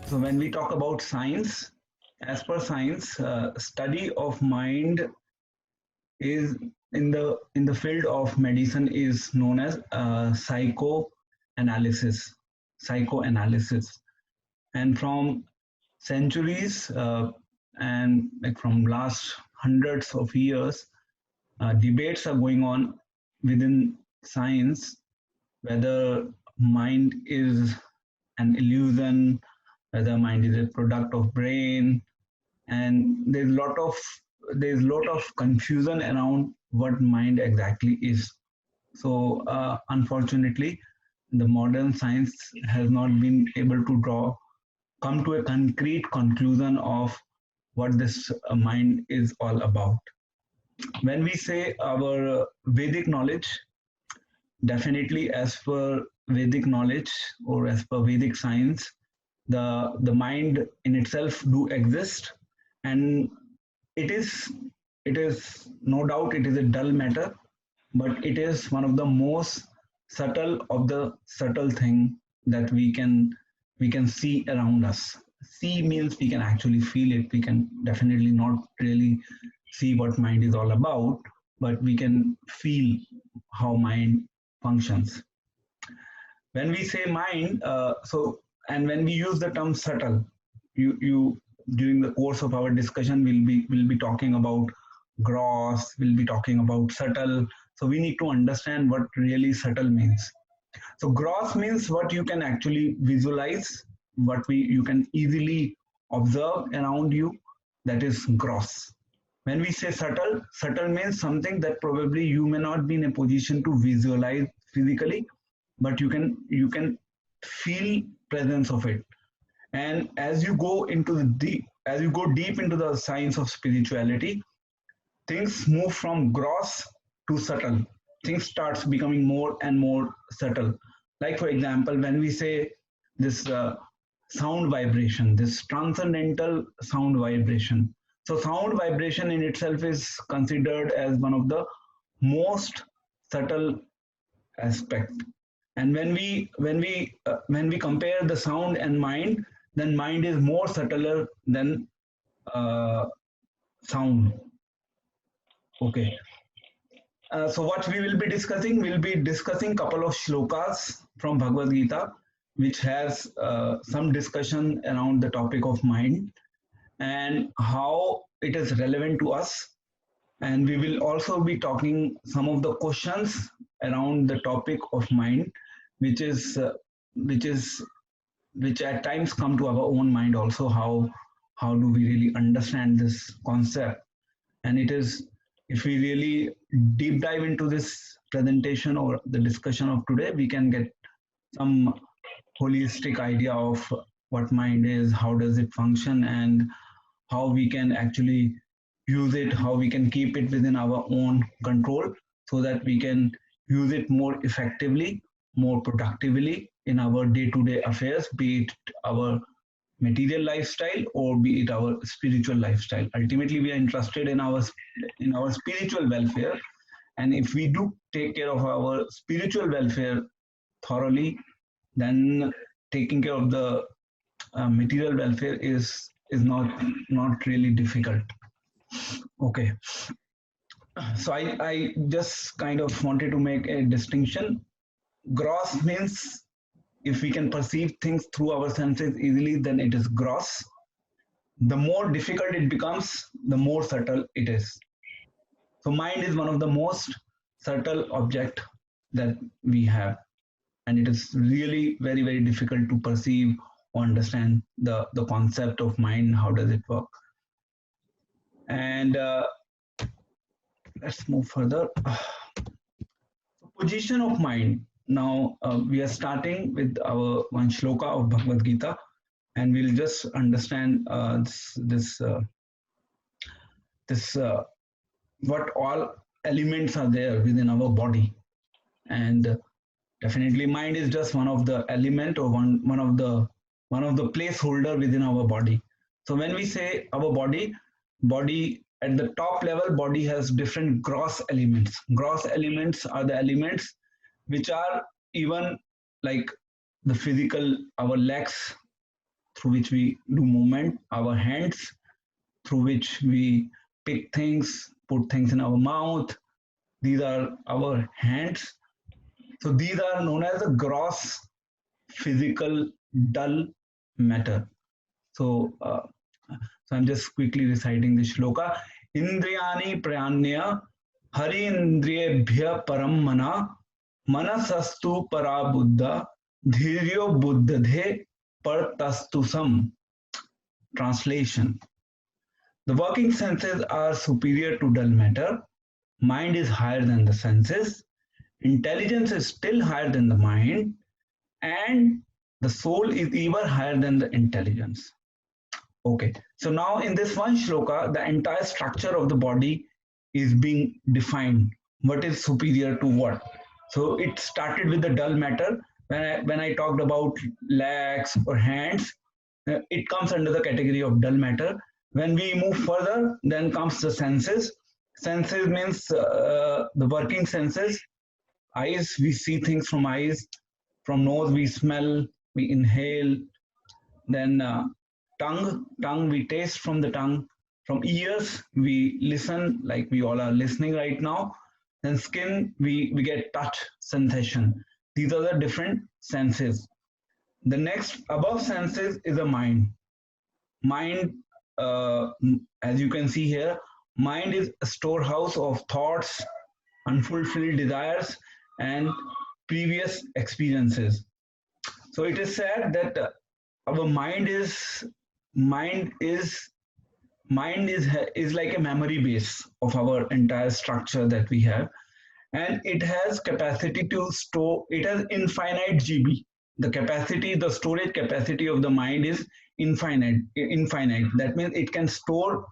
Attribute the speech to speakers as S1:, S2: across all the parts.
S1: So when we talk about science, as per science, study of mind is in the field of medicine is known as psychoanalysis. Psychoanalysis, and from centuries and like from last hundreds of years, debates are going on within science whether mind is an illusion, whether mind is a product of brain, and there's a lot of confusion around what mind exactly is. So unfortunately, the modern science has not been able to come to a concrete conclusion of what this mind is all about. When we say our Vedic knowledge, definitely as per Vedic knowledge or as per Vedic science, the mind in itself do exist, and it is it is no doubt it is a dull matter, but it is one of the most subtle of the subtle thing that we can see around us. See means we can actually feel it. We can definitely not really see what mind is all about, but we can feel how mind functions. When we say mind, and when we use the term subtle, you during the course of our discussion we'll be talking about gross, we'll be talking about subtle. So we need to understand what really subtle means. So gross means what you can actually visualize, what we you can easily observe around you. That is gross. When we say subtle, subtle means something that probably you may not be in a position to visualize physically, but you can feel presence of it. And as you go deep into the science of spirituality, things move from gross to subtle. Things starts becoming more and more subtle. Like for example, when we say this sound vibration, this transcendental sound vibration. So sound vibration in itself is considered as one of the most subtle aspect. And when we compare the sound and mind, then mind is more subtler than uh, sound. Okay. So what we will be discussing, we'll be discussing couple of shlokas from Bhagavad Gita, which has some discussion around the topic of mind and how it is relevant to us. And we will also be talking some of the questions around the topic of mind, which is which is which at times come to our own mind also. How do we really understand this concept? And it is, if we really deep dive into this presentation or the discussion of today, we can get some holistic idea of what mind is, how does it function, and how we can actually use it, how we can keep it within our own control so that we can use it more effectively, more productively in our day-to-day affairs, be it our material lifestyle or be it our spiritual lifestyle. Ultimately, we are interested in our spiritual welfare, and if we do take care of our spiritual welfare thoroughly, then taking care of the material welfare is not really difficult. Okay, so I just kind of wanted to make a distinction. Gross means if we can perceive things through our senses easily, then it is gross. The more difficult it becomes, the more subtle it is. So mind is one of the most subtle object that we have, and it is really very very difficult to perceive or understand the concept of mind. How does it work? And let's move further. Position of mind. Now we are starting with our one shloka of Bhagavad Gita, and we'll just understand this what all elements are there within our body. And definitely mind is just one of the element or one of the placeholder within our body. So when we say our body at the top level, body has different gross elements. Gross elements are the elements which are even like the physical, our legs, through which we do movement, our hands, through which we pick things, put things in our mouth. These are our hands. So these are known as the gross physical dull matter. So, so I'm just quickly reciting the shloka. Indriyani pranyanya hari indriyebhya param mana manasastu para buddha dhiryo buddhadhe partastu sam. Translation. The working senses are superior to dull matter. Mind is higher than the senses. Intelligence is still higher than the mind. And the soul is even higher than the intelligence. Okay, so now in this one shloka, the entire structure of the body is being defined. What is superior to what? So it started with the dull matter. When I talked about legs or hands, it comes under the category of dull matter. When we move further, then comes the senses. Senses means the working senses. Eyes, we see things from eyes. From nose, we smell, we inhale. Then tongue, we taste from the tongue. From ears, we listen, like we all are listening right now. Then skin, we get touch sensation. These are the different senses. The next above senses is a mind. Mind, as you can see here, mind is a storehouse of thoughts, unfulfilled desires, and previous experiences. So it is said that our mind is like a memory base of our entire structure that we have, and it has capacity to store. It has infinite GB. The storage capacity of the mind is infinite. That means it can store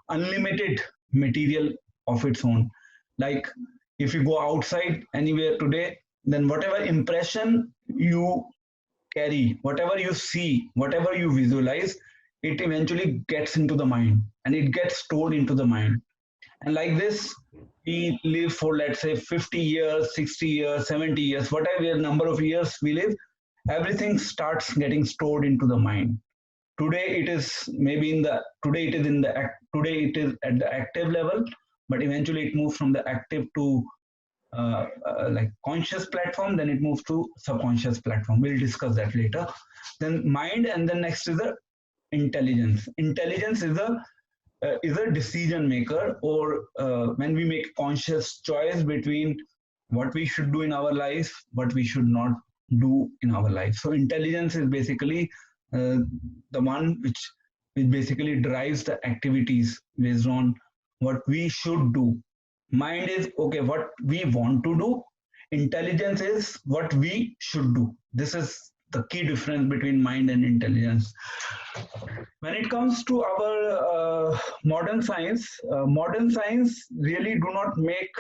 S1: unlimited material of its own. Like if you go outside anywhere today, then whatever impression you carry, whatever you see, whatever you visualize, it eventually gets into the mind and it gets stored into the mind. And like this, we live for, let's say, 50 years, 60 years, 70 years, whatever number of years we live, everything starts getting stored into the mind. Today it is maybe today it is at the active level, but eventually it moves from the active to like conscious platform, then it moves to subconscious platform. We'll discuss that later. Then mind, and then next is the intelligence. Intelligence is a decision maker, or when we make conscious choice between what we should do in our life, what we should not do in our life. So intelligence is basically the one which basically drives the activities based on what we should do. Mind is okay, what we want to do. Intelligence is what we should do. This is the key difference between mind and intelligence. When it comes to our modern science really do not make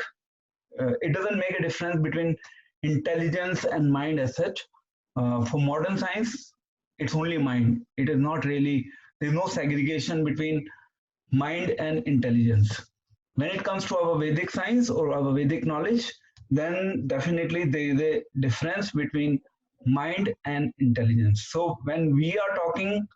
S1: it doesn't make a difference between intelligence and mind as such. For modern science, it's only mind. It is not really, there's no segregation between mind and intelligence. When it comes to our Vedic science or our Vedic knowledge, then definitely there is a difference between mind and intelligence. So when we are talking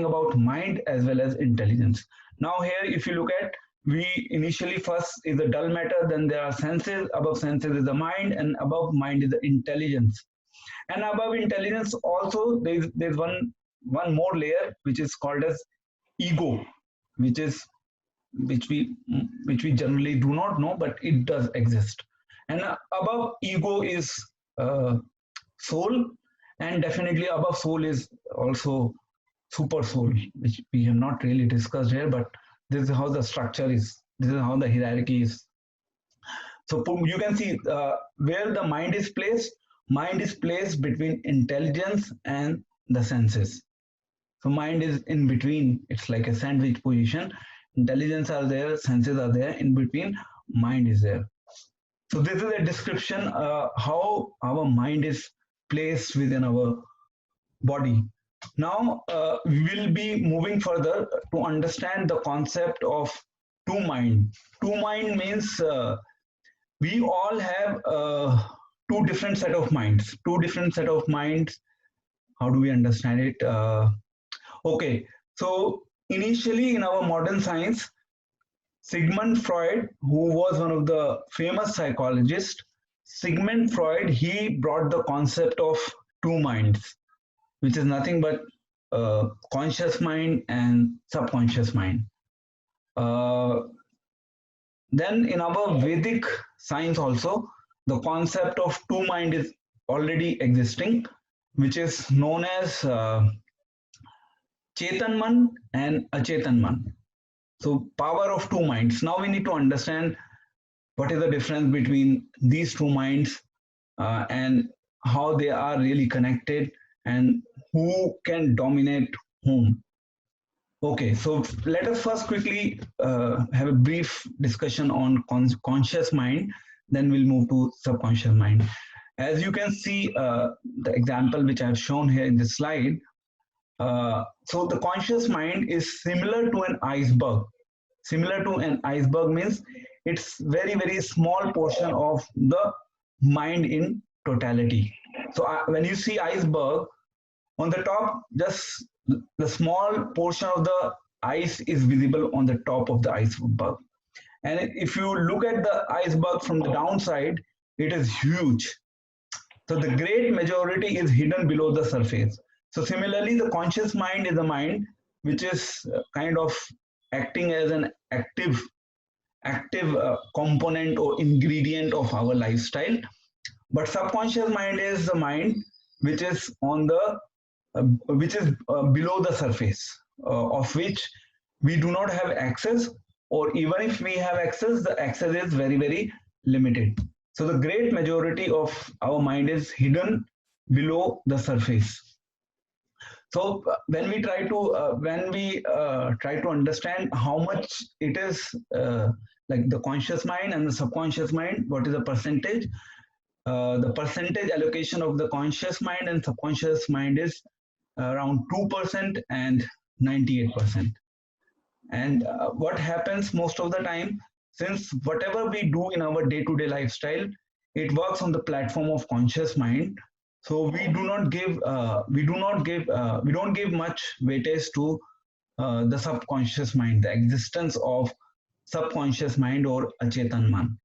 S1: about mind as well as intelligence. Now here, if you look at, we initially first is the dull matter, then there are senses, above senses is the mind, and above mind is the intelligence. And above intelligence also there's one more layer which is called as ego, which is which we generally do not know, but it does exist. And above ego is soul, and definitely above soul is also super soul, which we have not really discussed here, but this is how the structure is, this is how the hierarchy is. So you can see where the mind is placed between intelligence and the senses. So mind is in between, it's like a sandwich position. Intelligence are there, senses are there, in between mind is there. So this is a description how our mind is placed within our body. Now we will be moving further to understand the concept of two mind. Two mind means we all have two different set of minds. Two different set of minds. How do we understand it? Okay, so initially in our modern science, Sigmund Freud, who was one of the famous psychologists, Sigmund Freud, he brought the concept of two minds, which is nothing but conscious mind and subconscious mind. Uh, then in our Vedic science also, the concept of two mind is already existing, which is known as Chetanman and Achetanman. So power of two minds. Now we need to understand what is the difference between these two minds and how they are really connected and who can dominate whom. Okay, so let us first quickly have a brief discussion on conscious mind, then we'll move to subconscious mind. As you can see, the example which I've shown here in this slide, so the conscious mind is similar to an iceberg. Similar to an iceberg means it's very, very small portion of the mind in totality. So when you see iceberg, on the top, just the small portion of the ice is visible on the top of the iceberg. And if you look at the iceberg from the downside, it is huge. So the great majority is hidden below the surface. So similarly, the conscious mind is a mind which is kind of acting as an active component or ingredient of our lifestyle. But subconscious mind is the mind which is on the which is below the surface, of which we do not have access, or even if we have access, the access is very, very limited. So the great majority of our mind is hidden below the surface. So when we try to understand how much it is like the conscious mind and the subconscious mind, what is the percentage? The percentage allocation of the conscious mind and subconscious mind is around 2% and 98%. And what happens most of the time, since whatever we do in our day-to-day lifestyle, it works on the platform of conscious mind. So we don't give much weightage to the subconscious mind, the existence of subconscious mind or Achetan Man.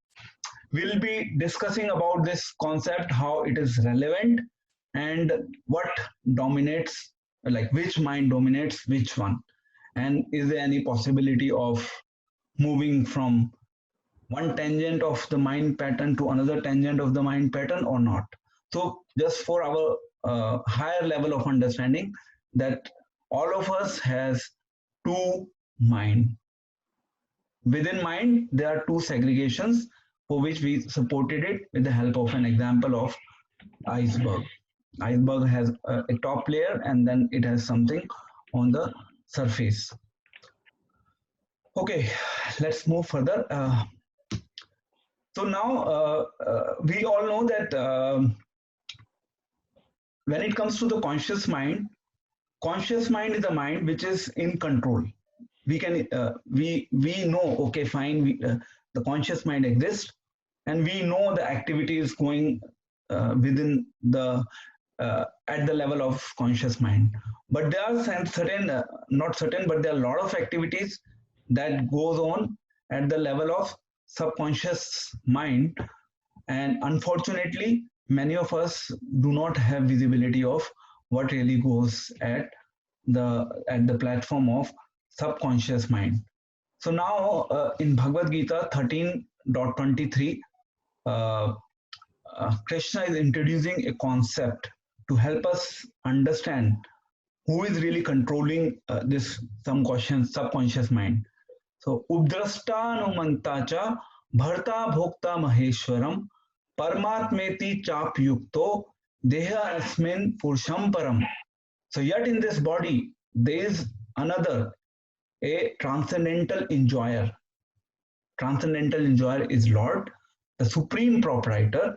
S1: We'll be discussing about this concept, how it is relevant, and what dominates, like which mind dominates which one, and is there any possibility of moving from one tangent of the mind pattern to another tangent of the mind pattern or not. So just for our higher level of understanding, that all of us has two mind. Within mind, there are two segregations for which we supported it with the help of an example of iceberg. Iceberg has a top layer and then it has something on the surface. Okay, let's move further. So now we all know that when it comes to the conscious mind is a mind which is in control. We can we know, okay, fine, the conscious mind exists, and we know the activity is going within the at the level of conscious mind. But there are certain, not certain, but there are a lot of activities that goes on at the level of subconscious mind, and unfortunately, many of us do not have visibility of what really goes at the platform of subconscious mind. So now in Bhagavad Gita 13.23, Krishna is introducing a concept to help us understand who is really controlling this subconscious mind. So Ubdrastanumantacha Bharta Bhokta Maheshwaram Paramatmeti Chap Yukto Deha Asmin Purusham Param. So yet in this body there is another, a transcendental enjoyer. Transcendental enjoyer is Lord, the supreme proprietor.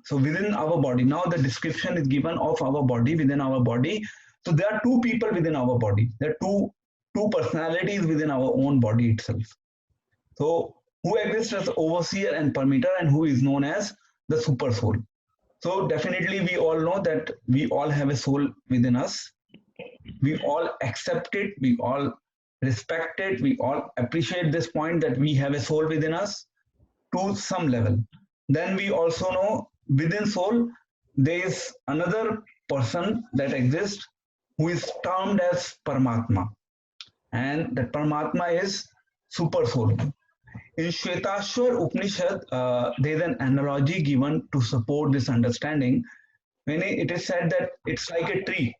S1: So within our body, now the description is given of our body, within our body. So there are two people within our body. There are two personalities within our own body itself. So who exists as overseer and permitter, and who is known as the super soul. So definitely we all know that we all have a soul within us. We all accept it, we all respect it, we all appreciate this point that we have a soul within us to some level. Then we also know within soul there is another person that exists who is termed as Paramatma, and that Paramatma is super soul. In Shvetashwar Upanishad, there is an analogy given to support this understanding when it is said that it's like a tree,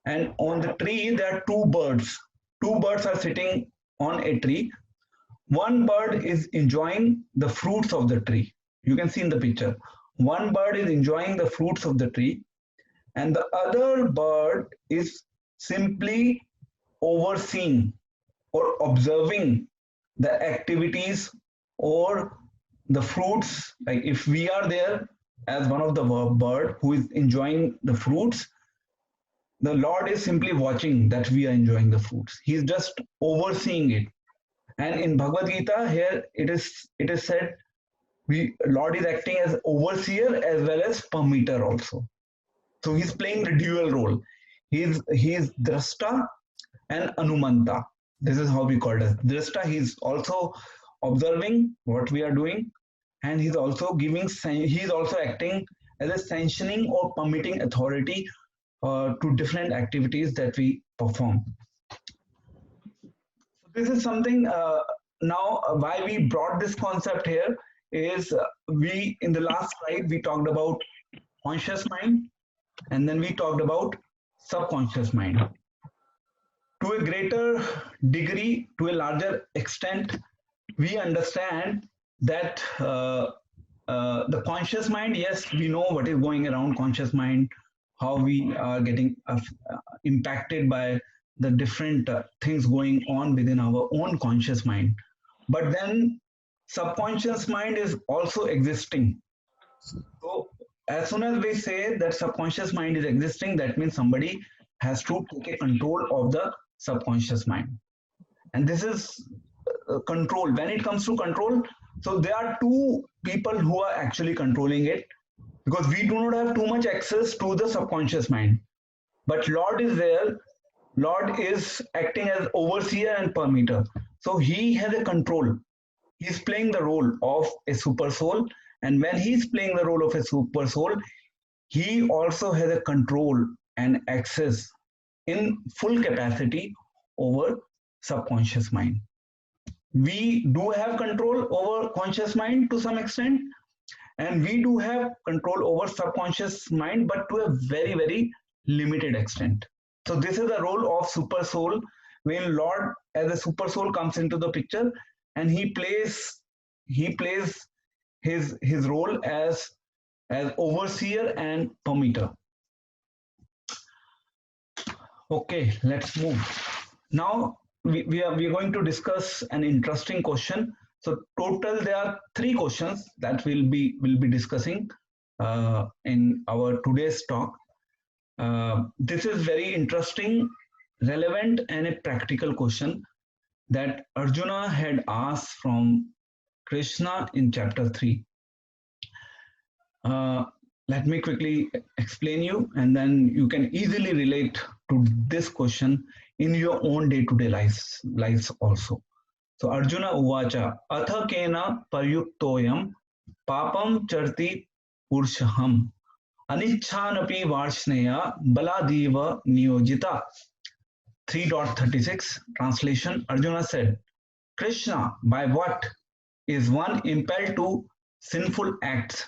S1: and on the tree there are two birds. Two birds are sitting on a tree. One bird is enjoying the fruits of the tree. You can see in the picture. One bird is enjoying the fruits of the tree, and the other bird is simply overseeing or observing the activities or the fruits. Like if we are there as one of the bird who is enjoying the fruits, the Lord is simply watching that we are enjoying the fruits. He's just overseeing it. And in Bhagavad Gita, here it is said Lord is acting as overseer as well as permitter also. So he's playing the dual role. He's Drashta and Anumanta. This is how we call it. Drashta, he's also observing what we are doing, and he's also acting as a sanctioning or permitting authority to different activities that we perform. This is something now why we brought this concept here is we in the last slide we talked about conscious mind, and then we talked about subconscious mind. To a greater degree, to a larger extent, we understand that the conscious mind, yes, we know what is going around conscious mind, how we are getting impacted by the different things going on within our own conscious mind. But then subconscious mind is also existing. So as soon as we say that subconscious mind is existing, that means somebody has to take a control of the subconscious mind. And this is control. When it comes to control, so there are two people who are actually controlling it, because we do not have too much access to the subconscious mind. But Lord is there. Lord is acting as overseer and permitter. So he has a control. He's playing the role of a super soul. And when he's playing the role of a super soul, he also has a control and access in full capacity over subconscious mind. We do have control over conscious mind to some extent, and we do have control over subconscious mind, but to a very, very limited extent. So this is the role of super soul when Lord as a super soul comes into the picture, and he plays his role as overseer and permitter. Okay, let's move. Now we are going to discuss an interesting question. So total there are 3 questions that we'll be discussing in our today's talk. This is very interesting, relevant, and a practical question that Arjuna had asked from Krishna in chapter 3. Let me quickly explain you, and then you can easily relate to this question in your own day-to-day lives also. So Arjuna uvacha atha kena paryuktoyam papam charti purshaham anichhanapi varshneya baladiva niyojita. 3.36 translation. Arjuna said, Krishna, by what is one impelled to sinful acts,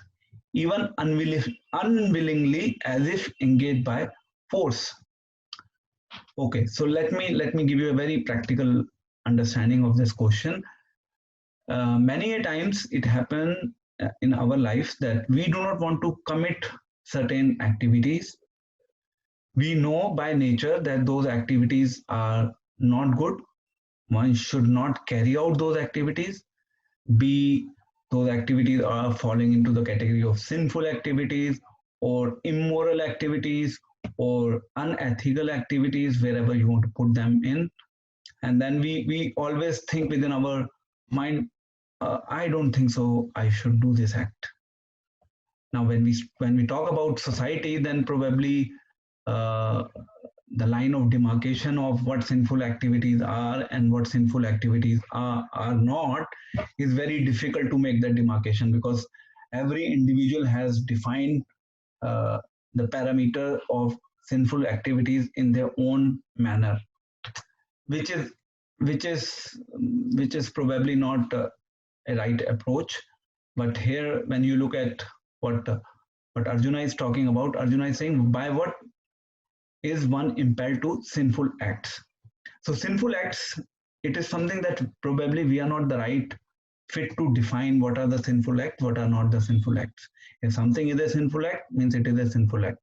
S1: even unwillingly, as if engaged by force? Okay, so let me give you a very practical understanding of this question. Many a times it happens in our lives that we do not want to commit certain activities. We know by nature that those activities are not good. One should not carry out those activities. Those activities are falling into the category of sinful activities or immoral activities or unethical activities, wherever you want to put them in. And then we always think within our mind, I don't think so, I should do this act. Now when we talk about society, then probably the line of demarcation of what sinful activities are and what sinful activities are not is very difficult to make that demarcation, because every individual has defined uh, the parameter of sinful activities in their own manner, which is which is which is probably not a right approach. But here, when you look at what Arjuna is talking about, Arjuna is saying, by what is one impelled to sinful acts? So sinful acts, it is something that probably we are not the right fit to define what are the sinful acts, what are not the sinful acts. If something is a sinful act, means it is a sinful act.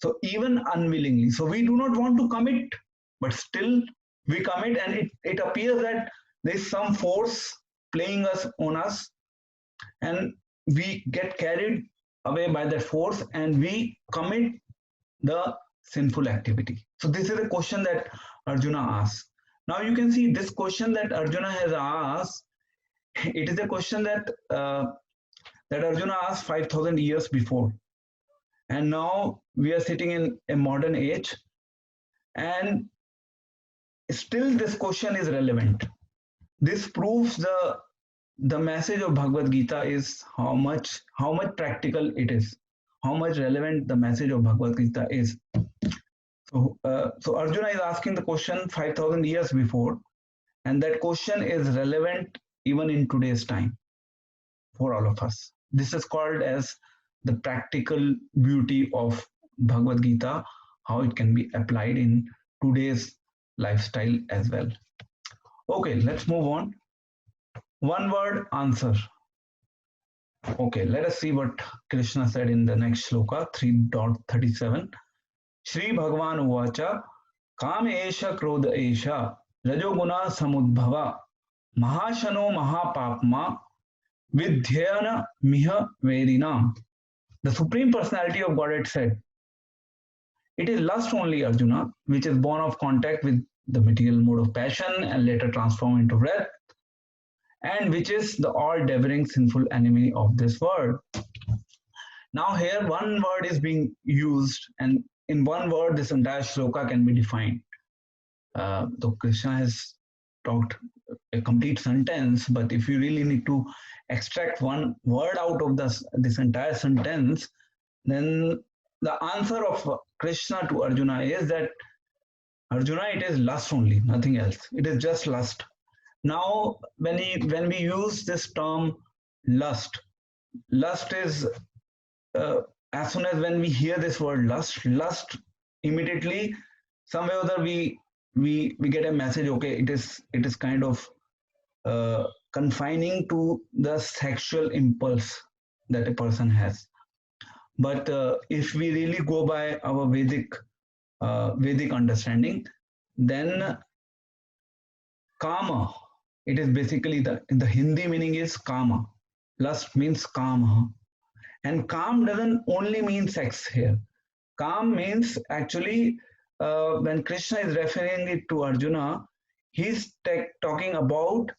S1: So even unwillingly, so we do not want to commit, but still we commit, and it appears that there is some force playing us on us, and we get carried away by that force and we commit the sinful activity. So this is a question that Arjuna asks. Now you can see this question that Arjuna has asked. It is a question that Arjuna asked 5,000 years before, and now we are sitting in a modern age, and still this question is relevant. This proves the message of Bhagavad Gita is how much practical it is, how much relevant the message of Bhagavad Gita is. So Arjuna is asking the question 5,000 years before, and that question is relevant even in today's time for all of us. This is called as the practical beauty of Bhagavad Gita, how it can be applied in today's lifestyle as well. Okay, let's move on. One word answer. Okay, let us see what Krishna said in the next shloka 3.37. Shri Bhagavan Uvacha Kam Esha Krodha Esha Rajoguna Samudbhava Mahashano Mahapapma Vidhyana Miha Vedinam. The Supreme Personality of Godhead said, it is lust only, Arjuna, which is born of contact with the material mode of passion and later transformed into wrath, and which is the all-devouring sinful enemy of this world. Now here one word is being used, and in one word this entire shloka can be defined. Though Krishna has talked a complete sentence, but if you really need to extract one word out of this entire sentence, then the answer of Krishna to Arjuna is that Arjuna, it is lust only, nothing else. It is just lust. Now, when we use this term lust is as soon as when we hear this word lust immediately some way or other we get a message. Okay, it is kind of confining to the sexual impulse that a person has. But if we really go by our Vedic understanding, then kama, it is basically the Hindi meaning is kama. Lust means kama. And kam doesn't only mean sex here. Kam means actually, when Krishna is referring it to Arjuna, he's talking about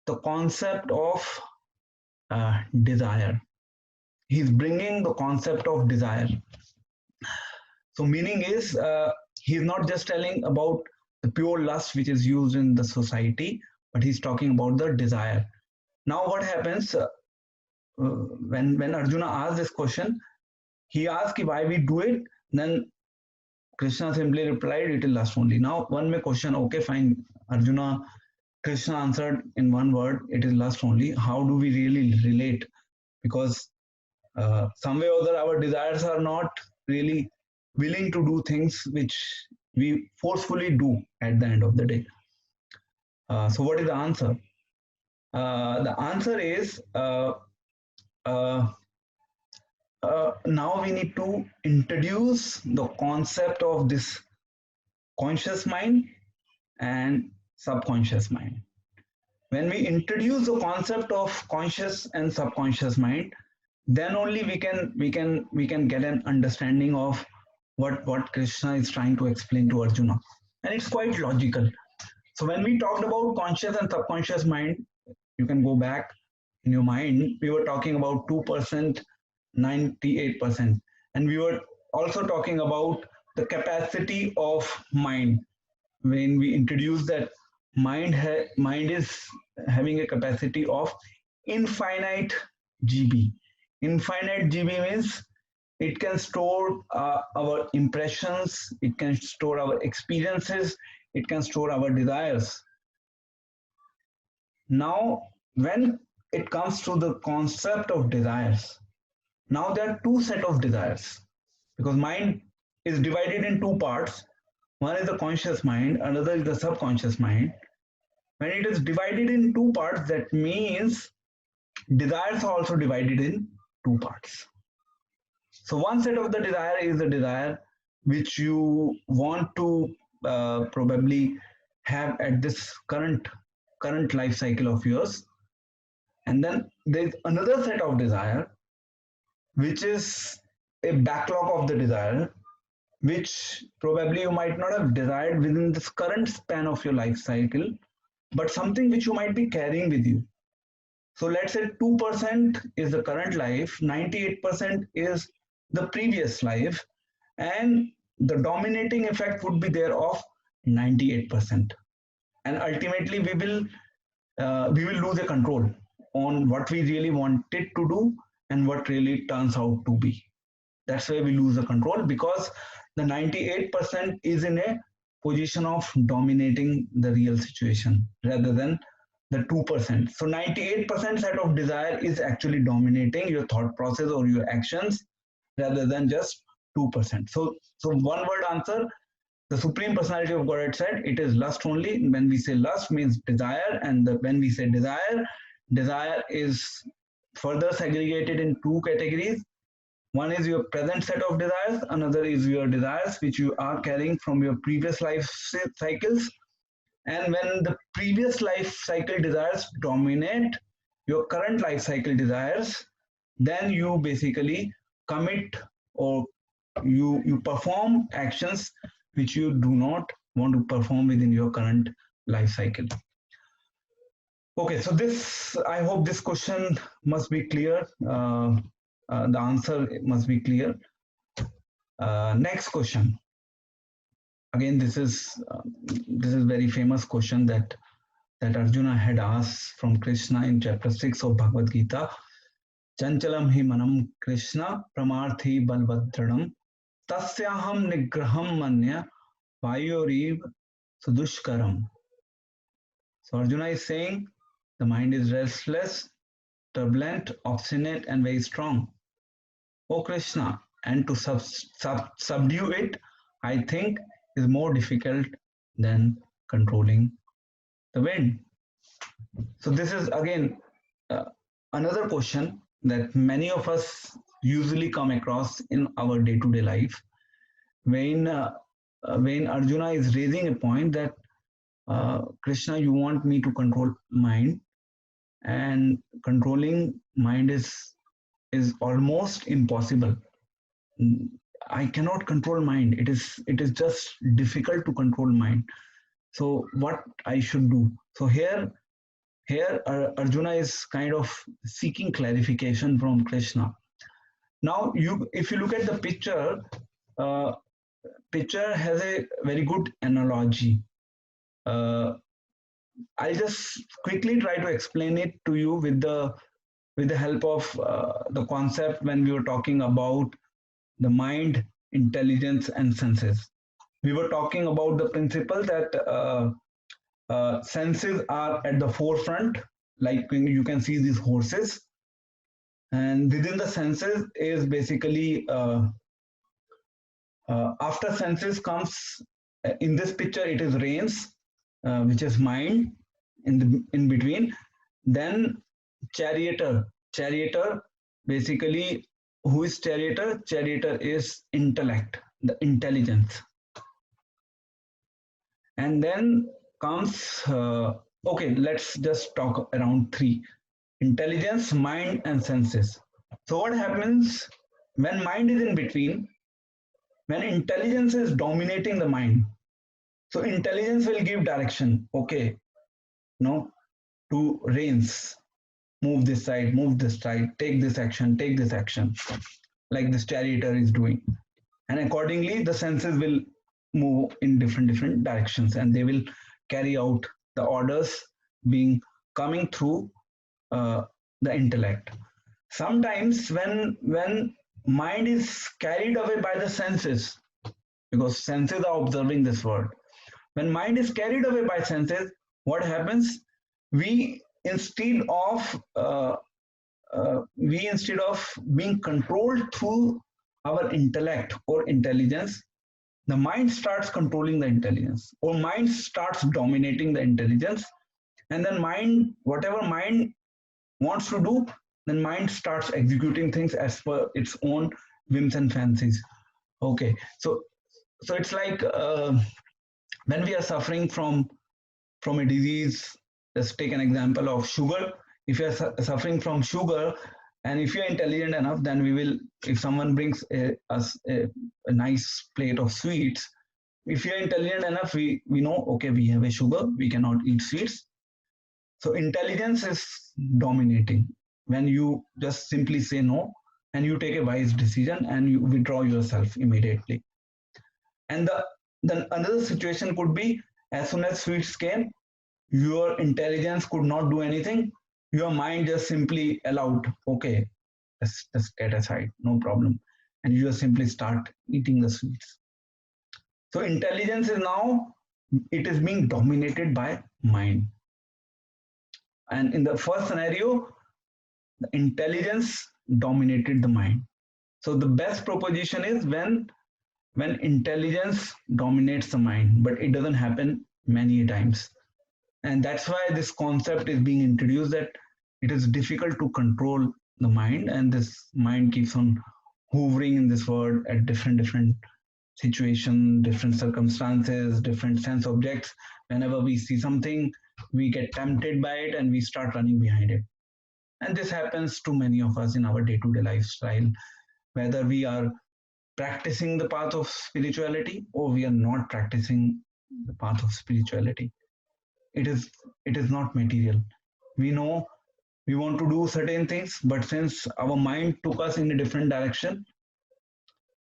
S1: the concept of desire. He's bringing the concept of desire. So meaning is, he's not just telling about the pure lust which is used in the society, but he's talking about the desire. Now what happens when Arjuna asks this question, he asks why we do it, then Krishna simply replied, it is lust only. Now one may question, okay, fine, Arjuna, Krishna answered in one word, it is lust only. How do we really relate? Because some way or other our desires are not really willing to do things which we forcefully do at the end of the day. So what is the answer? The answer is now we need to introduce the concept of this conscious mind and subconscious mind. When we introduce the concept of conscious and subconscious mind, then only we can get an understanding of what Krishna is trying to explain to Arjuna, and it's quite logical. So when we talked about conscious and subconscious mind, you can go back in your mind. We were talking about 2%, 98%, and we were also talking about the capacity of mind. When we introduce that mind is having a capacity of infinite GB. Infinite GB means it can store our impressions, it can store our experiences, it can store our desires. Now, when it comes to the concept of desires, now there are two set of desires because mind is divided in two parts. One is the conscious mind, another is the subconscious mind. When it is divided in two parts, that means desires are also divided in two parts. So one set of the desire is the desire which you want to probably have at this current life cycle of yours, and then there's another set of desire which is a backlog of the desire, which probably you might not have desired within this current span of your life cycle, but something which you might be carrying with you. So let's say 2% is the current life, 98% is the previous life, and the dominating effect would be there of 98%. And ultimately, we will lose the control on what we really wanted to do and what really turns out to be. That's why we lose the control, because the 98% is in a position of dominating the real situation rather than the 2%. So 98% set of desire is actually dominating your thought process or your actions rather than just 2%. So one word answer, the Supreme Personality of Godhead said it is lust only. When we say lust means desire, and when we say desire is further segregated in two categories. One is your present set of desires, another is your desires which you are carrying from your previous life cycles. And when the previous life cycle desires dominate your current life cycle desires, then you basically commit or you perform actions which you do not want to perform within your current life cycle. Okay, so this, I hope this question must be clear. The answer must be clear. Next question. Again, this is very famous question that Arjuna had asked from Krishna in chapter 6 of Bhagavad Gita. Chanchalam hi manam Krishna pramarthi balvadranam tasyaham nigraham manya vayoriv sudushkaram. So Arjuna is saying the mind is restless, turbulent, obstinate, and very strong. O Krishna, and to subdue it, I think, is more difficult than controlling the wind. So this is again another question that many of us usually come across in our day-to-day life. When Arjuna is raising a point that Krishna, you want me to control mind, and controlling mind is almost impossible. I cannot control mind. It is just difficult to control mind. So what I should do? So here Arjuna is kind of seeking clarification from Krishna. Now if you look at the picture, picture has a very good analogy. I'll just quickly try to explain it to you with the help of the concept when we were talking about the mind, intelligence, and senses. We were talking about the principle that senses are at the forefront, like you can see these horses, and within the senses is basically after senses comes, in this picture it is reins, which is mind in between. Then charioteer basically, who is charioteer? Charioteer is intellect, the intelligence. And then comes okay, let's just talk around three: intelligence, mind, and senses. So what happens when mind is in between? When intelligence is dominating the mind, so intelligence will give direction. Okay, no, to reins, move this side, take this action, like this charioteer is doing. and accordingly the senses will move in different directions, and they will carry out the orders being coming through uh, the intellect. Sometimes when mind is carried away by the senses, because senses are observing this world, when mind is carried away by senses, what happens? We instead of we instead of being controlled through our intellect or intelligence, the mind starts controlling the intelligence, or mind starts dominating the intelligence, and then mind, whatever mind wants to do, then mind starts executing things as per its own whims and fancies. Okay, so it's like when we are suffering from a disease. Let's take an example of sugar. If you are suffering from sugar, and if you are intelligent enough, then we will, if someone brings us a nice plate of sweets, if you are intelligent enough, we know, okay, we have a sugar, we cannot eat sweets. So intelligence is dominating when you just simply say no, and you take a wise decision and you withdraw yourself immediately. And then another situation could be, as soon as sweets came, your intelligence could not do anything. Your mind just simply allowed, okay, let's just get aside, no problem. And you just simply start eating the sweets. So intelligence is now, it is being dominated by mind. And in the first scenario, the intelligence dominated the mind. So the best proposition is when intelligence dominates the mind, but it doesn't happen many times. And that's why this concept is being introduced, that it is difficult to control the mind, and this mind keeps on hovering in this world at different situations, different circumstances, different sense objects. Whenever we see something, we get tempted by it and we start running behind it. And this happens to many of us in our day-to-day lifestyle, whether we are practicing the path of spirituality or we are not practicing the path of spirituality. It is not material. We know we want to do certain things, but since our mind took us in a different direction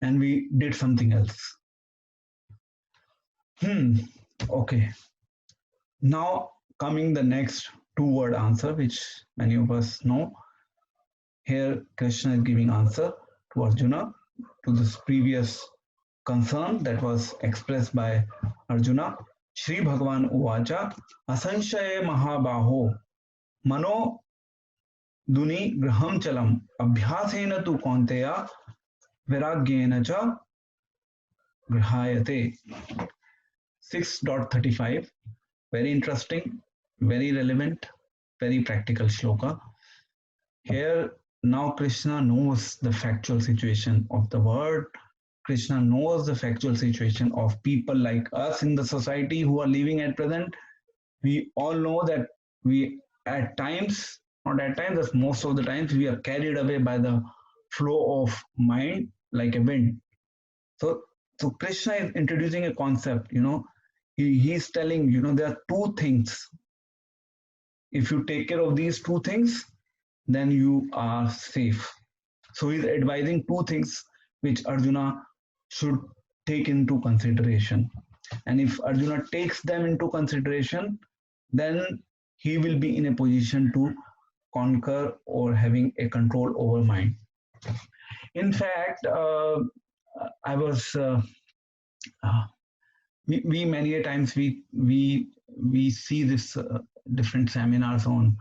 S1: and we did something else. Okay. Now coming the next two-word answer, which many of us know. Here Krishna is giving answer to Arjuna to this previous concern that was expressed by Arjuna. Shri Bhagavan Uvacha Asanshaya Mahabaho Mano Duni Graham Chalam Abhyasena tu Konteya Viragyena cha Grihayate. 6.35. Very interesting, very relevant, very practical shloka. Here now Krishna knows the factual situation of the world. Krishna knows the factual situation of people like us in the society who are living at present. We all know that we at times, not at times, but most of the times, we are carried away by the flow of mind like a wind. So Krishna is introducing a concept, he's telling, there are two things. If you take care of these two things, then you are safe. So he's advising two things which Arjuna should take into consideration. And if Arjuna takes them into consideration, then he will be in a position to conquer or having a control over mind. In fact, I was we many a times we see this different seminars on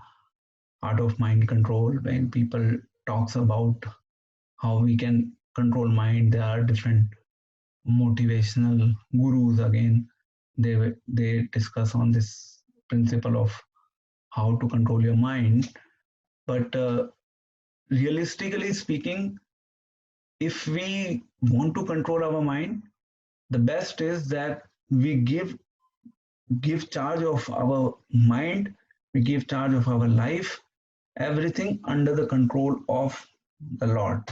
S1: art of mind control, when people talks about how we can control mind. There are different motivational gurus, again they discuss on this principle of how to control your mind. But realistically speaking, if we want to control our mind, the best is that we give charge of our mind, we give charge of our life, everything under the control of the Lord,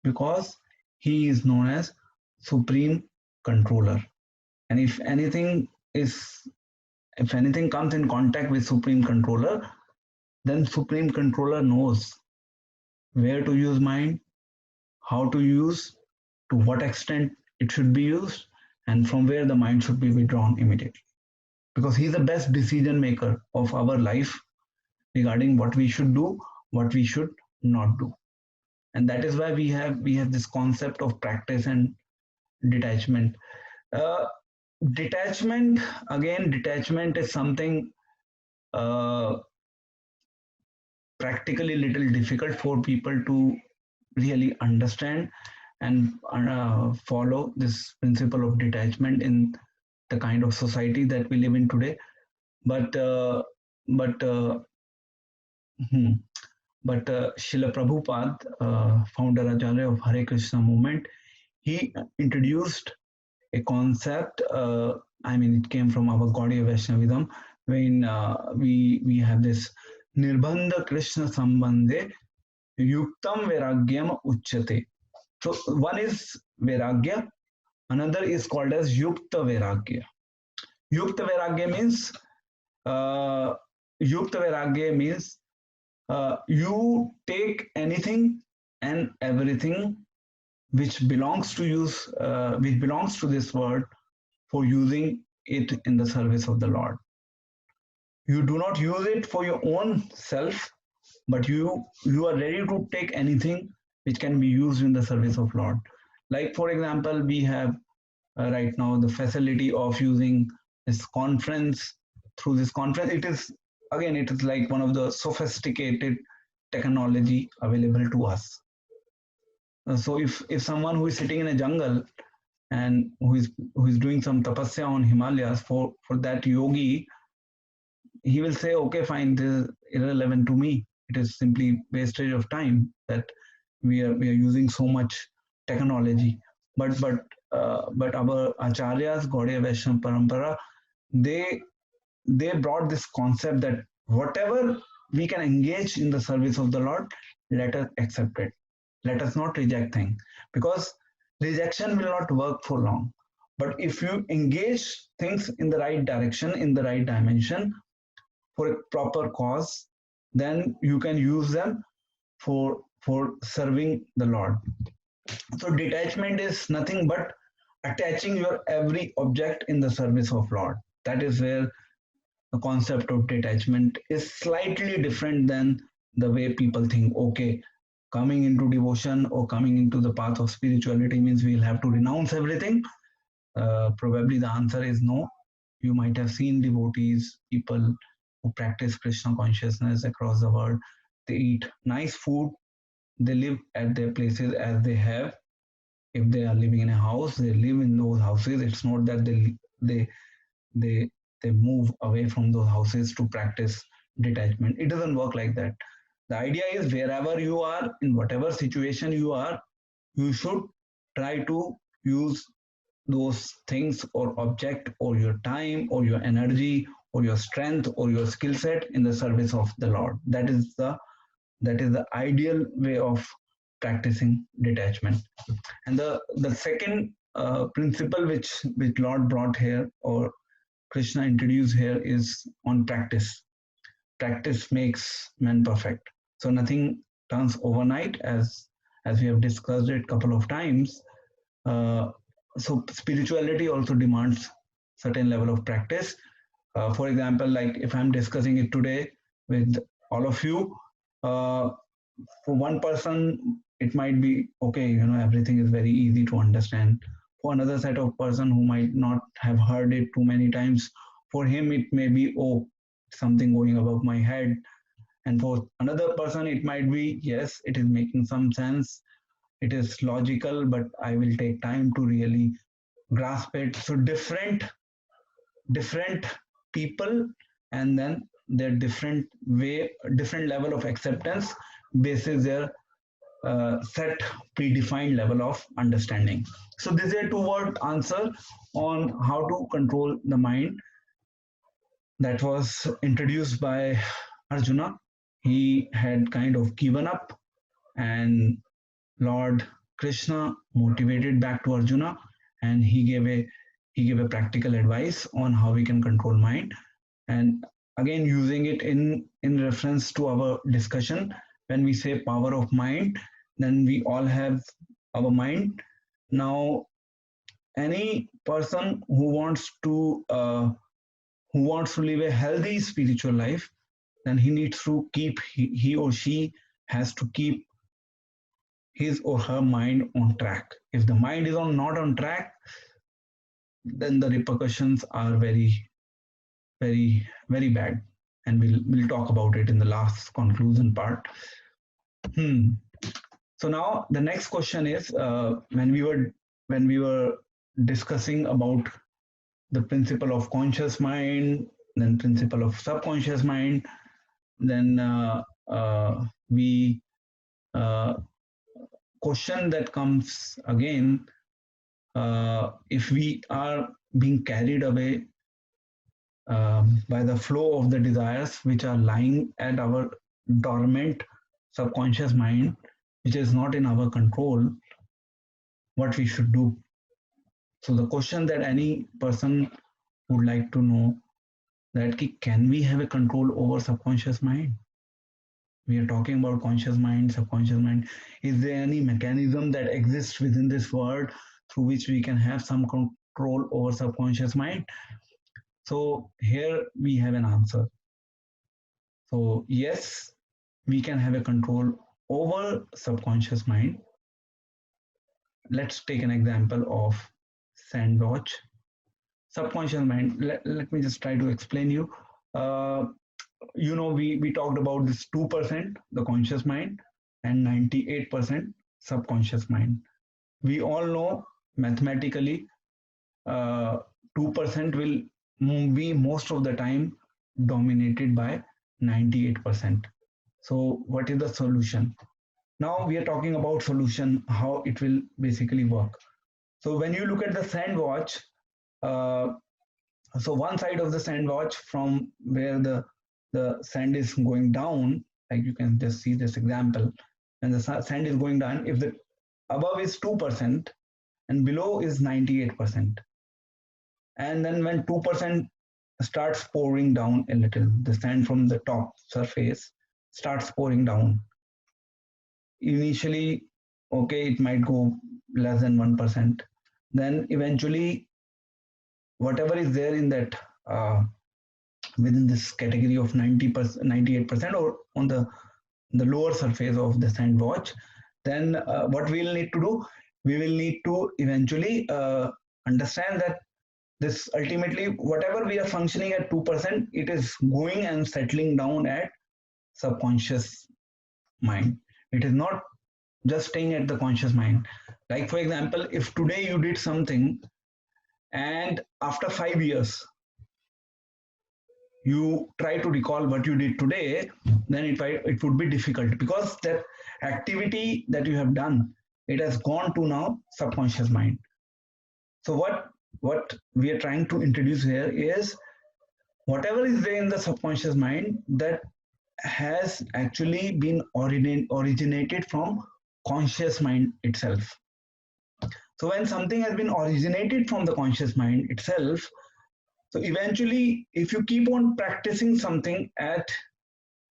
S1: because he is known as supreme controller. And if anything comes in contact with supreme controller, then supreme controller knows where to use mind, how to use, to what extent it should be used, and from where the mind should be withdrawn immediately. Because he's the best decision maker of our life regarding what we should do, what we should not do. And that is why we have this concept of practice and detachment. Uh, Detachment, again, detachment is something uh, practically little difficult for people to really understand and follow this principle of detachment in the kind of society that we live in today. But uh, but uh, hmm, Srila Prabhupada, founder Acharya of Hare Krishna movement, he introduced a concept. I mean, it came from our Gaudiya Vaishnavism, when we have this Nirbandha Krishna Sambandhe Yuktam Vairagyam Uchyate. So one is Vairagya, another is called as Yukta Vairagya. Yukta Vairagya means uh, Yukta Vairagya means you take anything and everything which belongs to this world, for using it in the service of the Lord. You do not use it for your own self, but you are ready to take anything which can be used in the service of Lord. Like for example, we have right now the facility of using this conference. Through this conference, it is like one of the sophisticated technology available to us. So if someone who is sitting in a jungle and who is doing some tapasya on Himalayas, for that yogi, he will say, okay, fine, this is irrelevant to me. It is simply wastage of time that we are using so much technology. But our acharyas, Gaudiya Vaishnava Parampara, they brought this concept that whatever we can engage in the service of the Lord, let us accept it. Let us not reject things, because rejection will not work for long. But if you engage things in the right direction, in the right dimension, for a proper cause, then you can use them for serving the Lord. So detachment is nothing but attaching your every object in the service of Lord. That is where the concept of detachment is slightly different than the way people think. Okay, coming into devotion or coming into the path of spirituality means we'll have to renounce everything. Probably the answer is no. You might have seen devotees, people who practice Krishna consciousness across the world. They eat nice food, they live at their places as they have. If they are living in a house, they live in those houses. It's not that they they they move away from those houses to practice detachment. It doesn't work like that. The idea is, wherever you are, in whatever situation you are, you should try to use those things or object or your time or your energy or your strength or your skill set in the service of the Lord. That is the ideal way of practicing detachment. And the second principle which Lord brought here, or Krishna introduced here, is on practice. Practice makes man perfect. So nothing turns overnight, as we have discussed it a couple of times. So spirituality also demands certain level of practice. For example, like if I'm discussing it today with all of you, uh, for one person it might be okay, everything is very easy to understand. For another set of person who might not have heard it too many times, for him it may be, oh, something going above my head. And for another person it might be, yes, it is making some sense, it is logical, but I will take time to really grasp it. So different people, and then their different level of acceptance basis their set predefined level of understanding. So this is a two-word answer on how to control the mind, that was introduced by Arjuna. He had kind of given up, and Lord Krishna motivated back to Arjuna, and he gave a practical advice on how we can control mind. And again, using it in reference to our discussion, when we say power of mind, then we all have our mind, Now, any person who wants to live a healthy spiritual life, then he needs to keep he or she has to keep his or her mind on track. If the mind is not on track, then the repercussions are very bad, and we'll talk about it in the last conclusion part. So now the next question is, when we were discussing about the principle of conscious mind, then principle of subconscious mind, then we question that comes again, if we are being carried away by the flow of the desires which are lying at our dormant subconscious mind, which is not in our control, what we should do. So the question that any person would like to know, that can we have a control over subconscious mind? We are talking about conscious mind, subconscious mind. Is there any mechanism that exists within this world through which we can have some control over subconscious mind? So here we have an answer. So yes, we can have a control over subconscious mind. Let's take an example of sandwatch. Subconscious mind, let me just try to explain you. We talked about this 2%, the conscious mind, and 98% subconscious mind. We all know mathematically, 2% will be most of the time dominated by 98%. So what is the solution? Now we are talking about solution, how it will basically work. So when you look at the sandwatch, so one side of the sandwatch, from where the sand is going down, like you can just see this example, and the sand is going down, if the above is 2% and below is 98%, and then when 2% starts pouring down a little, the sand from the top surface starts pouring down. Initially, okay, it might go less than 1%. Then eventually, whatever is there in that within this category of 90%, 98%, or on the lower surface of the sandwatch, then what we'll need to do, we will need to eventually understand that this ultimately, whatever we are functioning at 2%, it is going and settling down at subconscious mind. It is not just staying at the conscious mind. Like for example, if today you did something and after 5 years you try to recall what you did today, then it would be difficult, because that activity that you have done, it has gone to now subconscious mind. So what we are trying to introduce here is, whatever is there in the subconscious mind, that has actually been originated from conscious mind itself. So when something has been originated from the conscious mind itself, so eventually, if you keep on practicing something at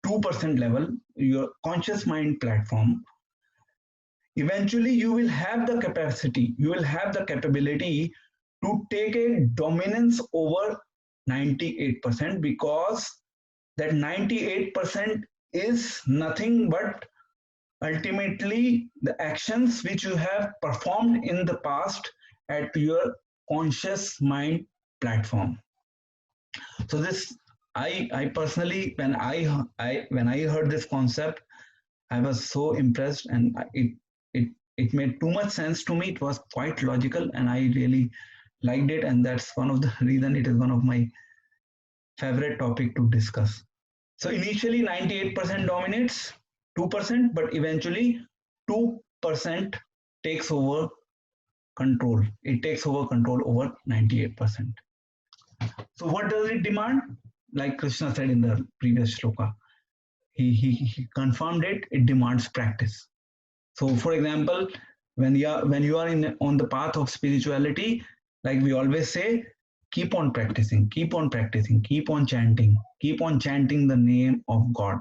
S1: 2% level, your conscious mind platform, eventually you will have the capacity, you will have the capability to take a dominance over 98%, because that 98% is nothing but ultimately the actions which you have performed in the past at your conscious mind platform. So this, I personally, when I heard this concept, I was so impressed, and it made too much sense to me. It was quite logical, and I really liked it, and that's one of the reason it is one of my favorite topic to discuss. So initially 98% dominates 2%, but eventually 2% takes over control. It takes over control over 98%. So what does it demand? Like Krishna said in the previous shloka, he confirmed it. It demands practice. So, for example, when you are on the path of spirituality, like we always say, keep on practicing, keep on practicing, keep on chanting the name of God.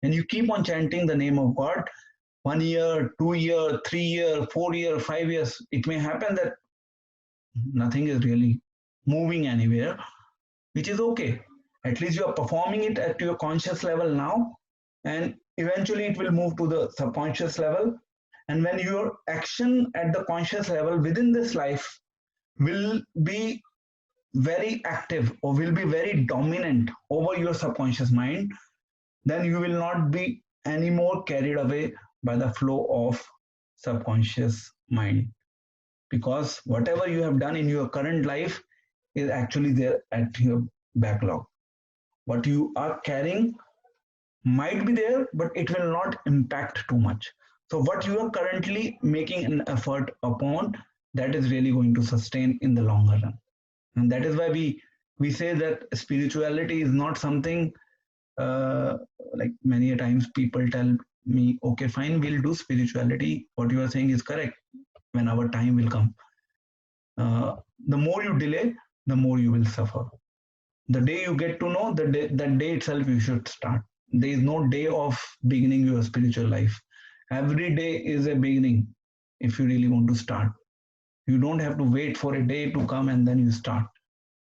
S1: When you keep on chanting the name of God, 1 year, 2 year, 3 year, 4 year, 5 years, it may happen that nothing is really moving anywhere, which is okay. At least you are performing it at your conscious level now, and eventually it will move to the subconscious level. And when your action at the conscious level within this life will be very active or will be very dominant over your subconscious mind, then you will not be anymore carried away by the flow of subconscious mind, because whatever you have done in your current life is actually there at your backlog. What you are carrying might be there, but it will not impact too much. So what you are currently making an effort upon, that is really going to sustain in the longer run. And that is why we say that spirituality is not something, uh, like many a times people tell me, okay, fine, we'll do spirituality, what you are saying is correct, when our time will come. The more you delay, the more you will suffer. The day you get to know, that day itself you should start. There is no day of beginning your spiritual life. Every day is a beginning if you really want to start. You don't have to wait for a day to come and then you start.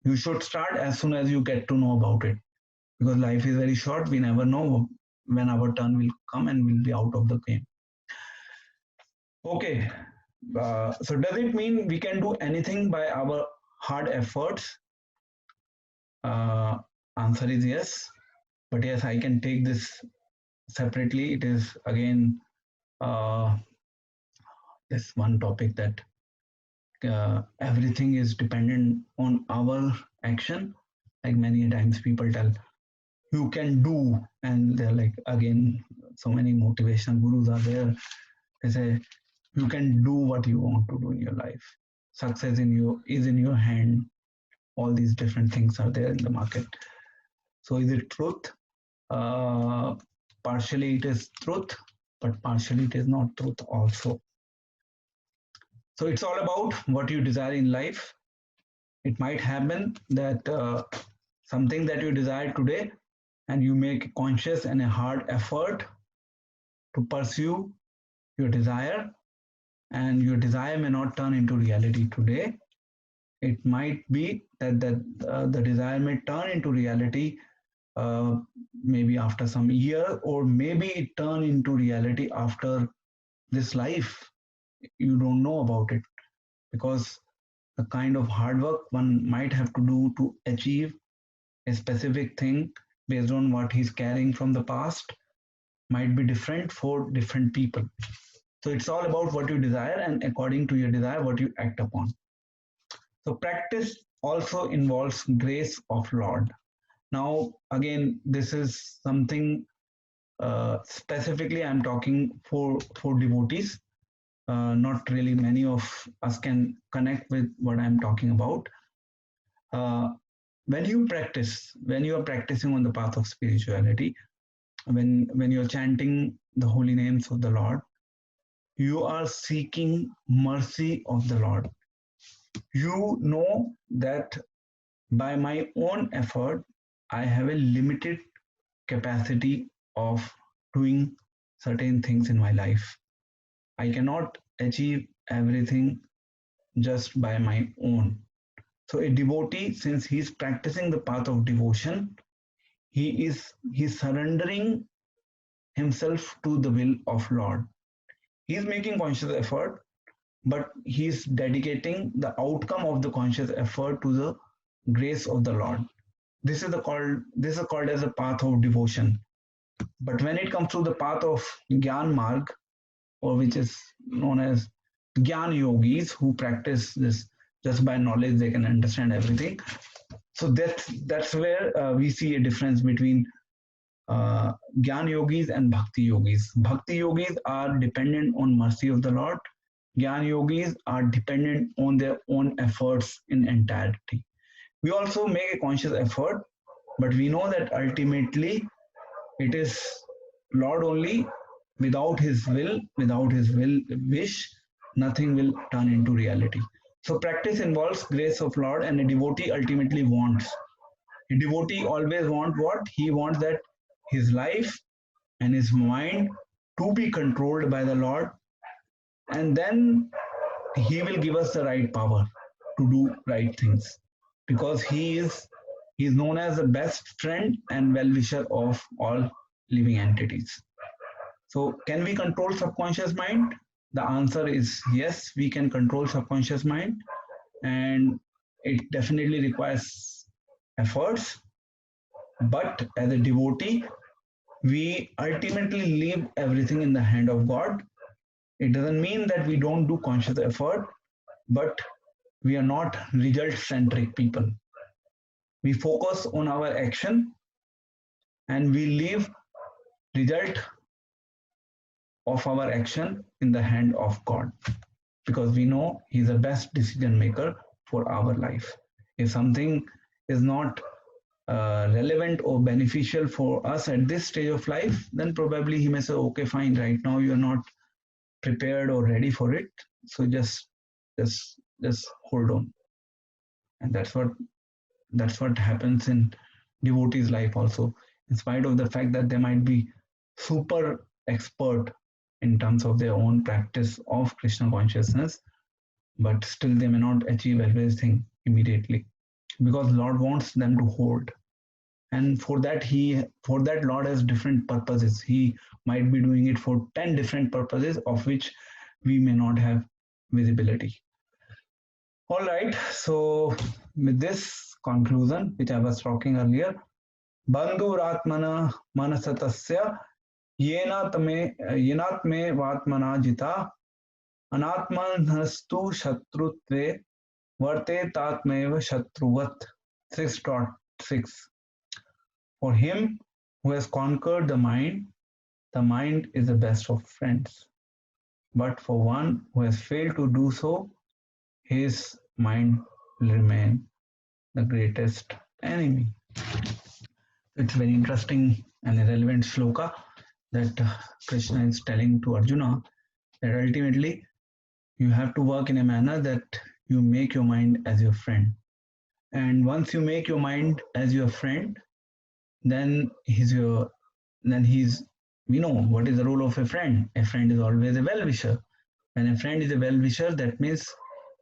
S1: You should start as soon as you get to know about it, because life is very short. We never know when our turn will come and we'll be out of the game. Okay, so does it mean we can do anything by our hard efforts? Uh, Answer is yes, but yes, I can take this separately. It is again uh, this one topic that everything is dependent on our action. Like many times people tell, you can do, and they're like, again, so many motivational gurus are there. They say, you can do what you want to do in your life. Success in you is in your hand. All these different things are there in the market. So is it truth? Partially it is truth, but partially it is not truth also. So it's all about what you desire in life. It might happen that something that you desire today, and you make a conscious and a hard effort to pursue your desire, and your desire may not turn into reality today. It might be that the desire may turn into reality maybe after some year, or maybe it turn into reality after this life. You don't know about it, because the kind of hard work one might have to do to achieve a specific thing based on what he's carrying from the past might be different for different people. So it's all about what you desire, and according to your desire, what you act upon. So practice also involves grace of Lord. Now, again, this is something specifically I'm talking for devotees. Not really many of us can connect with what I'm talking about. When you practice, when you are practicing on the path of spirituality, when you're chanting the holy names of the Lord, you are seeking mercy of the Lord. You know that by my own effort, I have a limited capacity of doing certain things in my life. I cannot achieve everything just by my own. So a devotee, since he's practicing the path of devotion, he's surrendering himself to the will of Lord. He's making conscious effort, but he's dedicating the outcome of the conscious effort to the grace of the Lord. This is called as a path of devotion. But when it comes to the path of Gyan Marg, or which is known as Gyan Yogis, who practice this just by knowledge, they can understand everything. So that's where we see a difference between Gyan Yogis and Bhakti Yogis. Bhakti Yogis are dependent on mercy of the Lord. Gyan Yogis are dependent on their own efforts in entirety. We also make a conscious effort, but we know that ultimately it is Lord only. Without his will, wish, nothing will turn into reality. So practice involves grace of Lord, and a devotee ultimately wants. A devotee always wants what? He wants that his life and his mind to be controlled by the Lord, and then He will give us the right power to do right things, because He is known as the best friend and well-wisher of all living entities. So, can we control subconscious mind? The answer is yes, we can control subconscious mind, and it definitely requires efforts. But as a devotee, we ultimately leave everything in the hand of God. It doesn't mean that we don't do conscious effort, but we are not result centric people. We focus on our action and we leave result of our action in the hand of God, because we know He's the best decision maker for our life. If something is not relevant or beneficial for us at this stage of life, then probably He may say, okay, fine, right now you're not prepared or ready for it, so just hold on. And that's what happens in devotees life also, in spite of the fact that they might be super expert in terms of their own practice of Krishna consciousness, but still they may not achieve everything immediately, because Lord wants them to hold. And for that Lord has different purposes. He might be doing it for 10 different purposes, of which we may not have visibility. All right, so with this conclusion, which I was talking earlier, Bandhuratmana manasatasya yenatme vatmana jita anatmanhastu shatrutve varte tatmeva shatruvat. 6.6. For him who has conquered the mind is the best of friends. But for one who has failed to do so, his mind will remain the greatest enemy. It's very interesting and a relevant shloka that Krishna is telling to Arjuna, that ultimately you have to work in a manner that you make your mind as your friend. And once you make your mind as your friend, then we know what is the role of a friend. A friend is always a well-wisher. When a friend is a well-wisher, that means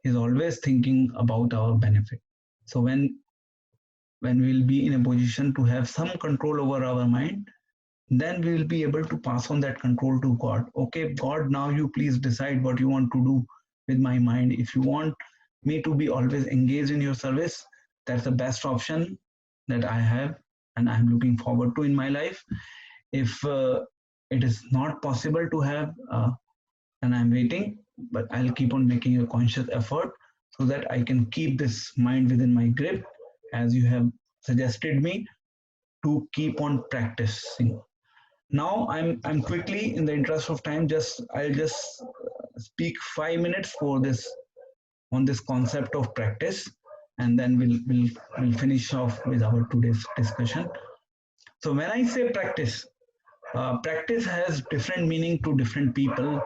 S1: he's always thinking about our benefit. So when we'll be in a position to have some control over our mind, then we will be able to pass on that control to God. Okay, God, now you please decide what you want to do with my mind. If you want me to be always engaged in your service, that's the best option that I have and I'm looking forward to in my life. If it is not possible to have, and I'm waiting, but I'll keep on making a conscious effort so that I can keep this mind within my grip, as you have suggested me to keep on practicing. Now I'm quickly, in the interest of time, I'll just speak 5 minutes for this on this concept of practice, and then we'll finish off with our today's discussion. So when I say practice, practice has different meaning to different people.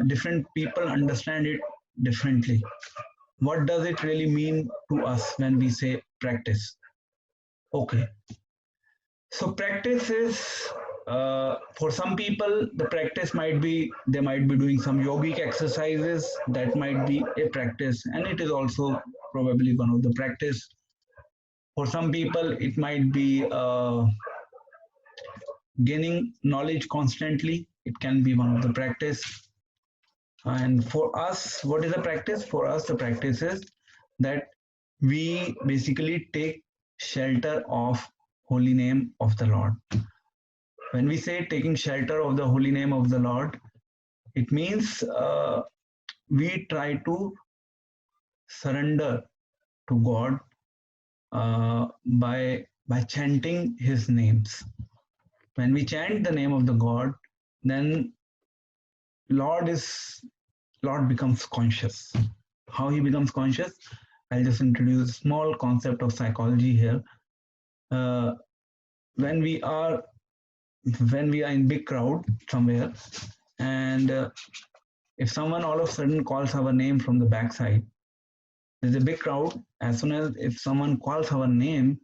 S1: Different people understand it differently. What does it really mean to us when we say practice? Okay, so practice is, for some people, the practice might be they might be doing some yogic exercises. That might be a practice, and it is also probably one of the practice. For some people, it might be gaining knowledge constantly. It can be one of the practice. And for us, what is the practice? For us, the practice is that we basically take shelter of holy name of the Lord. When we say taking shelter of the holy name of the Lord, it means we try to surrender to God by chanting His names. When we chant the name of the God, then Lord becomes conscious. How He becomes conscious? I'll just introduce a small concept of psychology here. When we are in big crowd somewhere, and if someone all of a sudden calls our name from the backside, there's a big crowd. As soon as if someone calls our name,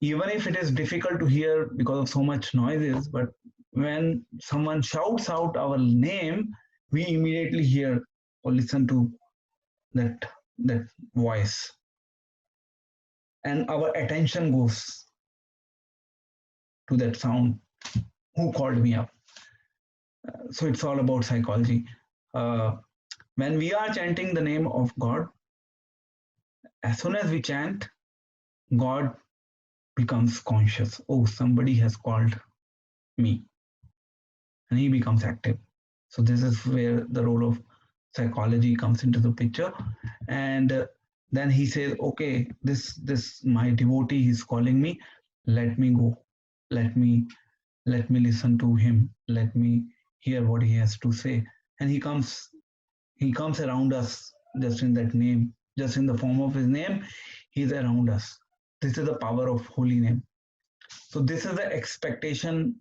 S1: even if it is difficult to hear because of so much noises, but when someone shouts out our name, we immediately hear or listen to that that voice, and our attention goes to that sound. Who called me up? So it's all about psychology. Uh, when we are chanting the name of God, as soon as we chant, God becomes conscious. Oh, somebody has called me, and he becomes active. So this is where the role of psychology comes into the picture, and then he says, "Okay, this my devotee is calling me. Let me go. Let me listen to him. Let me hear what he has to say." And he comes around us just in that name, just in the form of his name. He's around us. This is the power of holy name. So this is the expectation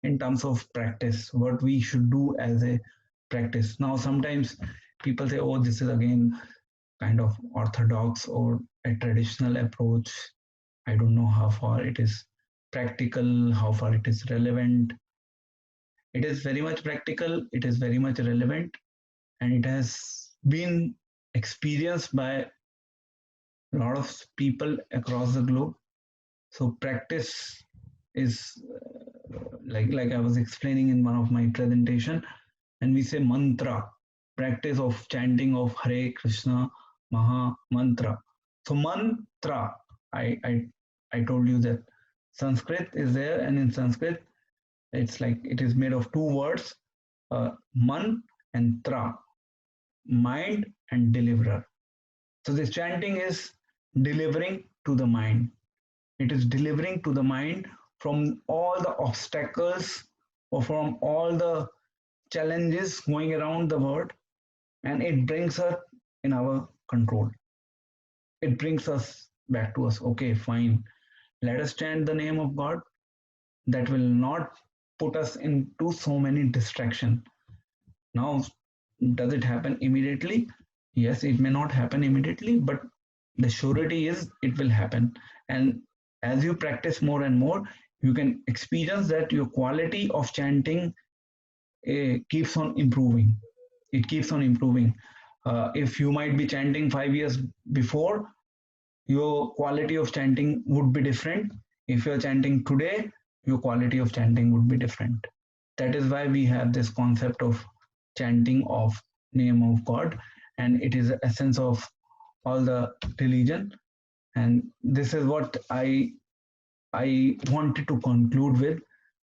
S1: in terms of practice, what we should do as a practice. Now, sometimes people say, oh, this is again kind of orthodox or a traditional approach. I don't know how far it is practical, how far it is relevant. It is very much practical, it is very much relevant, and it has been experienced by a lot of people across the globe. So practice is like I was explaining in one of my presentation, and we say mantra, practice of chanting of Hare Krishna Maha Mantra. So mantra, I I I told you that Sanskrit is there, and in Sanskrit it's like it is made of two words, man and tra, mind and deliverer. So this chanting is delivering to the mind. It is delivering to the mind from all the obstacles or from all the challenges going around the world, and it brings us in our control. It brings us back to us. Okay, fine. Let us chant the name of God. That will not put us into so many distractions. Now, does it happen immediately? Yes, it may not happen immediately, but the surety is it will happen. And as you practice more and more, you can experience that your quality of chanting keeps on improving. It keeps on improving. If you might be chanting 5 years before, your quality of chanting would be different. If you're chanting today, your quality of chanting would be different. That is why we have this concept of chanting of name of God, and it is the essence of all the religion. And this is what I wanted to conclude with.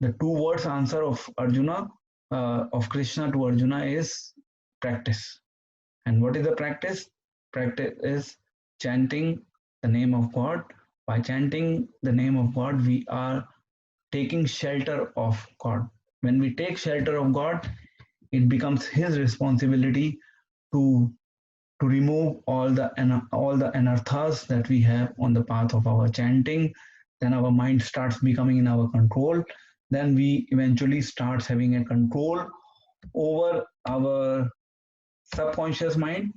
S1: The two words answer of Arjuna, of Krishna to Arjuna is practice. And what is the practice? Practice is chanting the name of God. By chanting the name of God, we are taking shelter of God. When we take shelter of God, it becomes His responsibility to remove all the anarthas that we have on the path of our chanting. Then our mind starts becoming in our control. Then we eventually starts having a control over our subconscious mind.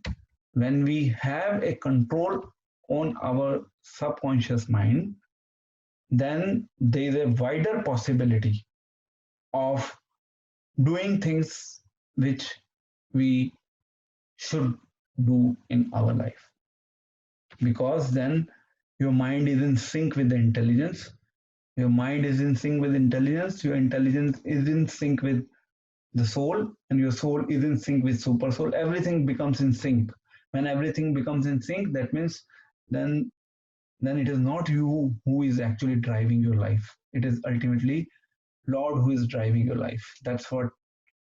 S1: When we have a control on our subconscious mind, then there is a wider possibility of doing things which we should do in our life, because then your mind is in sync with the intelligence. Your mind is in sync with intelligence, your intelligence is in sync with the soul, and your soul is in sync with super soul. Everything becomes in sync. When everything becomes in sync, that means then it is not you who is actually driving your life. It is ultimately Lord who is driving your life. That's what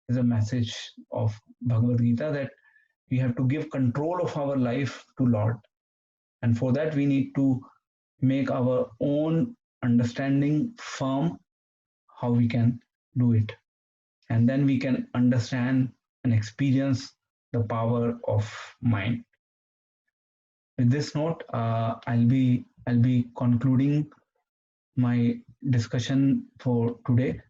S1: is a message of Bhagavad Gita, that we have to give control of our life to Lord. And for that, we need to make our own understanding firm how we can do it. And then we can understand and experience the power of mind. With this note, I'll be concluding my discussion for today.